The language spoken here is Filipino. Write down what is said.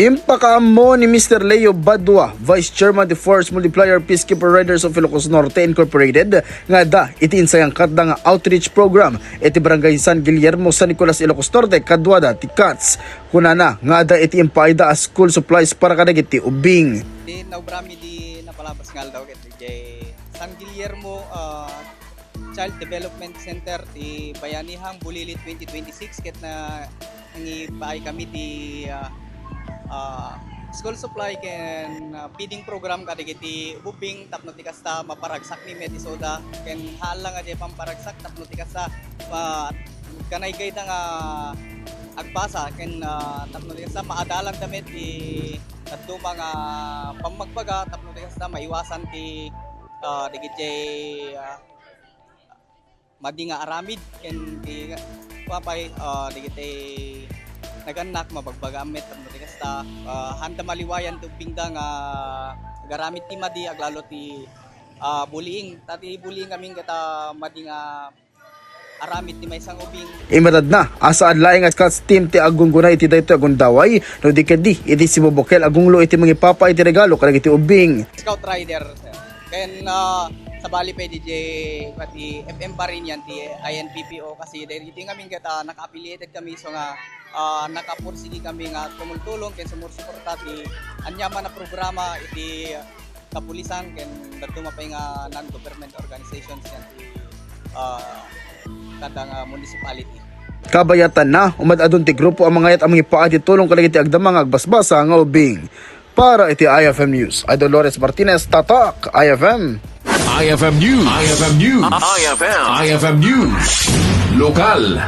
Impakaamo ni Mr. Leo Badua, Vice Chairman the Force Multiplier Peacekeeper Riders of Ilocos Norte Incorporated, nga da iti insayang kadda nga outreach program iti Barangay San Guillermo San Nicolas Ilocos Norte kadwada ti CATS kunana nga da iti impaida as school supplies para kadagiti ubing. Di naubrami di napalabas ngal daw ket di San Guillermo Child Development Center ti Bayanihang Bulilit 2026 ket na nangibaay kami di school supply ken feeding program kadagiti ubing tapno ti kasta maparagsak ni Medisoda ken halang adi pamparagsak tapno ti kasta kanay gayda nga agbasa ken tapno ti kasta maadalan damit ti kadto mga pamagbaga tapno ti kasta maiwasan ti digiti madi nga aramid ken ti papay digiti naganak mabagbagamit tapno ti kasta handa maliwayan ti ubingda nga garamit ti madi aglalo ti bullying tati bullying kaming kata madi nga aramid ti maysang ubing. Imatad na asa adlaeng as CATS team ti agunggunay iti daytoy agundaway no di kedi iti si Bobokel agunglo iti mga papa iti regalo kadagiti ubing. Scout rider ken sa bali pa DJ pati FM pa rin yan ti INPPO kasi dahil iti kami kata naka-affiliated kami so nga nakapursigi kami nga tumultulong ken sumursuporta ti anyaman na programa iti kapulisan ken dadto mapay nga non-government organizations yan ti kadang municipality. Kabayatan na umadadon ti grupo ang mga yat ang mga paati tulong kadagiti agdamang agbasbasa nga ubing. Para iti IFM News, ay Dolores Martinez, Tatak, IFM. IFM News. IFM News. IFM News. Lokal.